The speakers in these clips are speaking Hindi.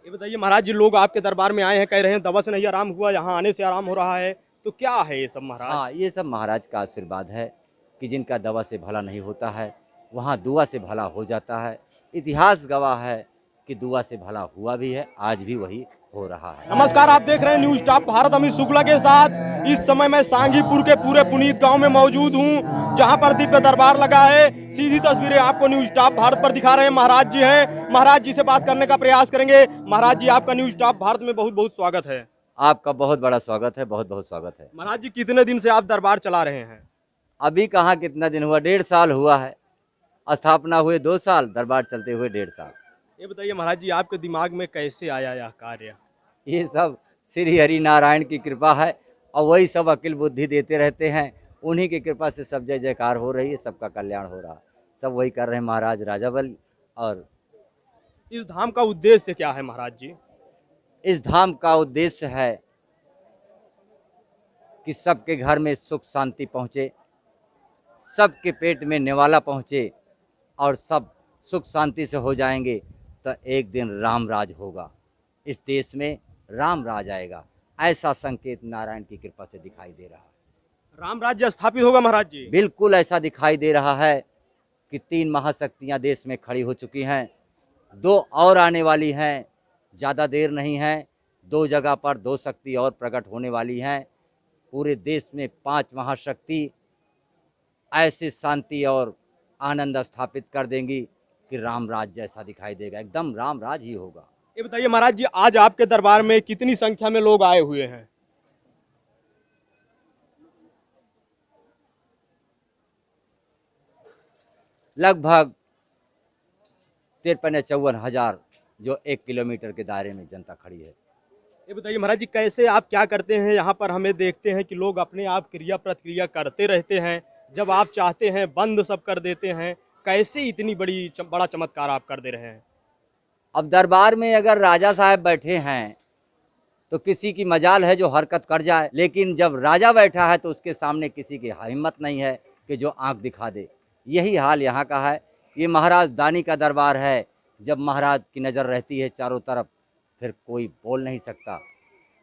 ये बताइए महाराज जी, लोग आपके दरबार में आए हैं, कह रहे हैं दवा से नहीं आराम हुआ, यहाँ आने से आराम हो रहा है, तो क्या है ये सब महाराज? हाँ, ये सब महाराज का आशीर्वाद है कि जिनका दवा से भला नहीं होता है वहाँ दुआ से भला हो जाता है। इतिहास गवाह है कि दुआ से भला हुआ भी है, आज भी वही हो रहा है। नमस्कार, आप देख रहे हैं न्यूज टॉप भारत, अमित शुक्ला के साथ। इस समय मैं सांगीपुर के पूरे पुनीत गांव में मौजूद हूं, जहां पर दिव्य दरबार लगा है। सीधी तस्वीरें आपको न्यूज टॉप भारत पर दिखा रहे हैं। महाराज जी हैं, महाराज जी से बात करने का प्रयास करेंगे। महाराज जी, आपका न्यूज टॉप भारत में बहुत बहुत स्वागत है। आपका बहुत बड़ा स्वागत है, बहुत बहुत स्वागत है। महाराज जी, कितने दिन से आप दरबार चला रहे हैं? अभी कहाँ कितना दिन हुआ, 1.5 साल हुआ है। स्थापना हुए 2 साल, दरबार चलते हुए 1.5 साल। ये बताइए महाराज जी, आपके दिमाग में कैसे आया यह कार्य? ये सब श्री हरि नारायण की कृपा है और वही सब अकिल बुद्धि देते रहते हैं। उन्हीं की कृपा से सब जय जयकार हो रही है, सबका कल्याण हो रहा है। सब वही कर रहे हैं महाराज राजा बल। और इस धाम का उद्देश्य क्या है महाराज जी? इस धाम का उद्देश्य है कि सबके घर में सुख शांति पहुँचे, सबके पेट में निवाला पहुँचे और सब सुख शांति से हो जाएंगे तो एक दिन राम राज होगा। इस देश में राम राज आएगा, ऐसा संकेत नारायण की कृपा से दिखाई दे रहा है। राम राज्य स्थापित होगा महाराज जी? बिल्कुल ऐसा दिखाई दे रहा है कि 3 महाशक्तियां देश में खड़ी हो चुकी हैं, 2 और आने वाली हैं, ज़्यादा देर नहीं है। 2 जगह पर 2 शक्ति और प्रकट होने वाली हैं। पूरे देश में 5 महाशक्ति ऐसे शांति और आनंद स्थापित कर देंगी कि राम राज जैसा दिखाई देगा, एकदम राम राज ही होगा। ये बताइए महाराज जी, आज आपके दरबार में कितनी संख्या में लोग आए हुए हैं? लगभग 53 या 54 हजार, जो 1 किलोमीटर के दायरे में जनता खड़ी है। ये बताइए महाराज जी, कैसे आप क्या करते हैं यहाँ पर? हमें देखते हैं कि लोग अपने आप क्रिया प्रतिक्रिया करते रहते हैं, जब आप चाहते हैं बंद सब कर देते हैं। कैसे इतनी बड़ा चमत्कार आप कर दे रहे हैं? अब दरबार में अगर राजा साहब बैठे हैं तो किसी की मजाल है जो हरकत कर जाए, लेकिन जब राजा बैठा है तो उसके सामने किसी की हिम्मत नहीं है कि जो आंख दिखा दे। यही हाल यहाँ का है। ये महाराज दानी का दरबार है। जब महाराज की नज़र रहती है चारों तरफ, फिर कोई बोल नहीं सकता।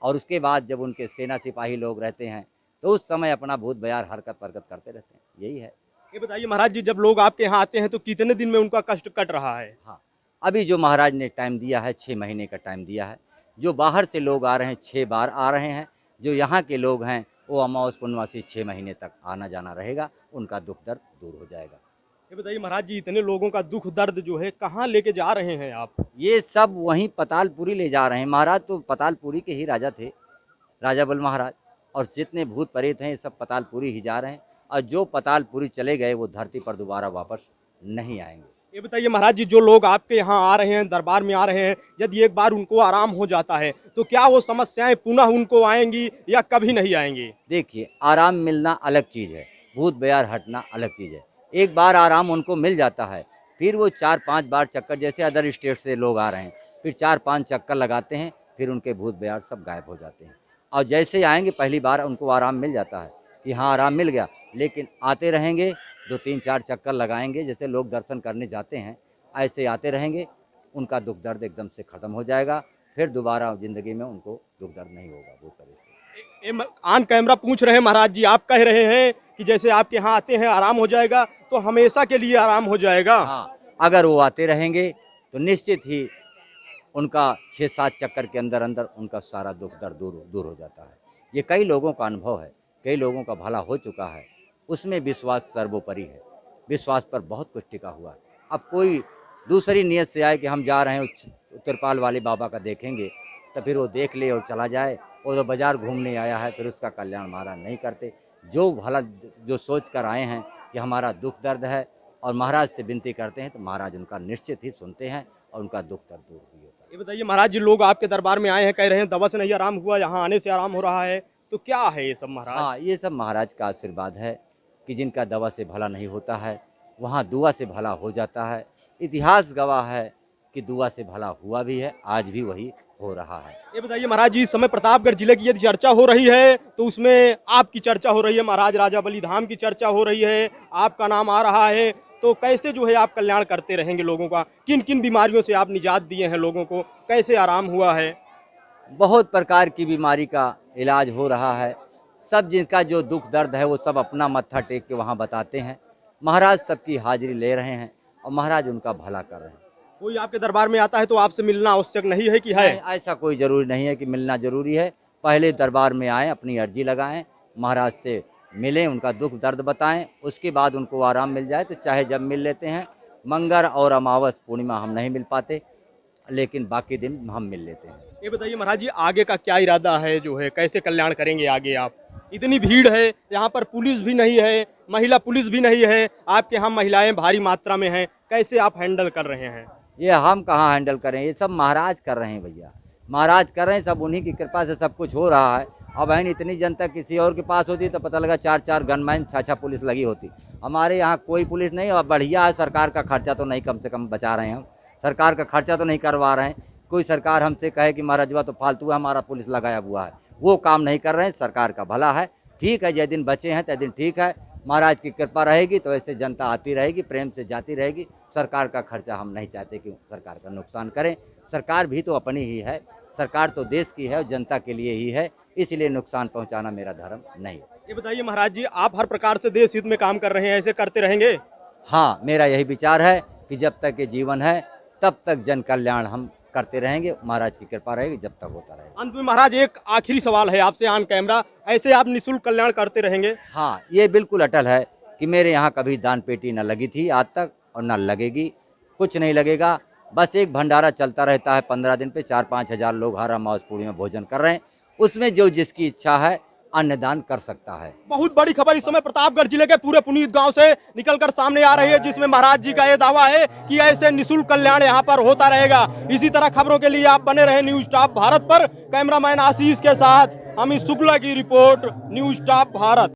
और उसके बाद जब उनके सेना सिपाही लोग रहते हैं तो उस समय अपना भूत बयार हरकत परकत करते रहते हैं। यही है। ये बताइए महाराज जी, जब लोग आपके यहाँ आते हैं तो कितने दिन में उनका कष्ट कट रहा है? हाँ, अभी जो महाराज ने टाइम दिया है, 6 महीने का टाइम दिया है। जो बाहर से लोग आ रहे हैं 6 बार आ रहे हैं। जो यहाँ के लोग हैं वो अमावस पूर्णमासी 6 महीने तक आना जाना रहेगा, उनका दुख दर्द दूर हो जाएगा। ये बताइए महाराज जी, इतने लोगों का दुख दर्द जो है कहाँ लेके जा रहे हैं आप? ये सब वहीं पतालपुरी ले जा रहे हैं। महाराज तो पतालपुरी के ही राजा थे, राजा बल महाराज। और जितने भूत प्रेत हैं ये सब पतालपुरी ही जा रहे हैं। और जो पतालपुरी चले गए वो धरती पर दोबारा वापस नहीं आएंगे। ये बताइए महाराज जी, जो लोग आपके यहाँ आ रहे हैं, दरबार में आ रहे हैं, यदि एक बार उनको आराम हो जाता है तो क्या वो समस्याएं पुनः उनको आएंगी या कभी नहीं आएंगी? देखिए, आराम मिलना अलग चीज़ है, भूत बयार हटना अलग चीज़ है। एक बार आराम उनको मिल जाता है, फिर वो 4-5 बार चक्कर, जैसे अदर स्टेट से लोग आ रहे हैं, फिर 4-5 चक्कर लगाते हैं, फिर उनके भूत बयार सब गायब हो जाते हैं। और जैसे आएंगे पहली बार उनको आराम मिल जाता है कि हाँ आराम मिल गया, लेकिन आते रहेंगे, 2-3-4 चक्कर लगाएंगे, जैसे लोग दर्शन करने जाते हैं ऐसे आते रहेंगे, उनका दुख दर्द एकदम से ख़त्म हो जाएगा। फिर दोबारा ज़िंदगी में उनको दुख दर्द नहीं होगा वो तरह से। ऑन कैमरा पूछ रहे हैं महाराज जी, आप कह रहे हैं कि जैसे आपके यहाँ आते हैं आराम हो जाएगा, तो हमेशा के लिए आराम हो जाएगा? हाँ, अगर वो आते रहेंगे तो निश्चित ही उनका 6-7 चक्कर के अंदर अंदर उनका सारा दुख दर्द दूर हो जाता है। ये कई लोगों का अनुभव है, कई लोगों का भला हो चुका है। उसमें विश्वास सर्वोपरि है, विश्वास पर बहुत कुछ टिका हुआ है। अब कोई दूसरी नीयत से आए कि हम जा रहे हैं तिरपाल वाले बाबा का देखेंगे, तो फिर वो देख ले और चला जाए, और तो बाजार घूमने आया है, फिर उसका कल्याण महाराज नहीं करते। जो भला जो सोच कर आए हैं कि हमारा दुख दर्द है और महाराज से विनती करते हैं, तो महाराज उनका निश्चित ही सुनते हैं और उनका दुख दर्द दूर भी होता है। ये बताइए महाराज जी, लोग आपके दरबार में आए हैं, कह रहे हैं दवा से नहीं आराम हुआ, यहाँ आने से आराम हो रहा है, तो क्या है ये सब महाराज? हाँ, ये सब महाराज का आशीर्वाद है कि जिनका दवा से भला नहीं होता है वहाँ दुआ से भला हो जाता है। इतिहास गवाह है कि दुआ से भला हुआ भी है, आज भी वही हो रहा है। ये बताइए महाराज जी, इस समय प्रतापगढ़ जिले की यदि चर्चा हो रही है तो उसमें आपकी चर्चा हो रही है, महाराज राजा बली धाम की चर्चा हो रही है, आपका नाम आ रहा है, तो कैसे जो है आप कल्याण करते रहेंगे लोगों का? किन किन बीमारियों से आप निजात दिए हैं लोगों को? कैसे आराम हुआ है? बहुत प्रकार की बीमारी का इलाज हो रहा है। सब जिनका जो दुख दर्द है वो सब अपना मत्था टेक के वहाँ बताते हैं। महाराज सबकी हाजिरी ले रहे हैं और महाराज उनका भला कर रहे हैं। कोई आपके दरबार में आता है तो आपसे मिलना आवश्यक नहीं है कि है? नहीं, ऐसा कोई ज़रूरी नहीं है कि मिलना ज़रूरी है। पहले दरबार में आएँ, अपनी अर्जी लगाएं, महाराज से मिलें, उनका दुख दर्द बताएं, उसके बाद उनको आराम मिल जाए तो चाहे जब मिल लेते हैं। मंगर और अमावस पूर्णिमा हम नहीं मिल पाते, लेकिन बाकी दिन हम मिल लेते हैं। ये बताइए महाराज जी, आगे का क्या इरादा है जो है, कैसे कल्याण करेंगे आगे आप? इतनी भीड़ है, यहाँ पर पुलिस भी नहीं है, महिला पुलिस भी नहीं है, आपके यहाँ महिलाएं भारी मात्रा में हैं, कैसे आप हैंडल कर रहे हैं? ये हम कहाँ हैंडल करें, ये सब महाराज कर रहे हैं भैया, महाराज कर रहे हैं, सब उन्हीं की कृपा से सब कुछ हो रहा है। अब बहन इतनी जनता किसी और के पास होती तो पता लगा 4-4 गनमैन 6-6 पुलिस लगी होती। हमारे यहाँ कोई पुलिस नहीं, और बढ़िया है, सरकार का खर्चा तो नहीं कम से कम बचा रहे हैं हम, सरकार का खर्चा तो नहीं करवा रहे हैं। कोई सरकार हमसे कहे कि महाराजवा तो फालतू है, हमारा पुलिस लगाया हुआ है, वो काम नहीं कर रहे हैं। सरकार का भला है, ठीक है, जै दिन बचे हैं तै दिन ठीक है, महाराज की कृपा रहेगी तो ऐसे जनता आती रहेगी, प्रेम से जाती रहेगी। सरकार का खर्चा हम नहीं चाहते कि सरकार का नुकसान करें। सरकार भी तो अपनी ही है, सरकार तो देश की है और जनता के लिए ही है, इसलिए नुकसान पहुंचाना मेरा धर्म नहीं। ये बताइए महाराज जी, आप हर प्रकार से देश हित में काम कर रहे हैं, ऐसे करते रहेंगे? हाँ, मेरा यही विचार है कि जब तक ये जीवन है तब तक जन कल्याण हम करते रहेंगे, महाराज की कृपा रहेगी जब तक होता रहेगा। अंत में महाराज एक आखिरी सवाल है आपसे ऑन कैमरा, ऐसे आप निःशुल्क कल्याण करते रहेंगे? हाँ, ये बिल्कुल अटल है कि मेरे यहाँ कभी दान पेटी न लगी थी आज तक और न लगेगी, कुछ नहीं लगेगा। बस एक भंडारा चलता रहता है 15 दिन पे, 4-5 हज़ार लोग हर अमावस पूर्णिमा में भोजन कर रहे हैं, उसमें जो जिसकी इच्छा है अन्नदान कर सकता है। बहुत बड़ी खबर इस समय प्रतापगढ़ जिले के पूरे पुनीत गांव से निकलकर सामने आ रही है, जिसमें महाराज जी का ये दावा है कि ऐसे निःशुल्क कल्याण यहां पर होता रहेगा। इसी तरह खबरों के लिए आप बने रहे न्यूज टॉप भारत पर। कैमरामैन आशीष के साथ अमित शुक्ला की रिपोर्ट, न्यूज टॉप भारत।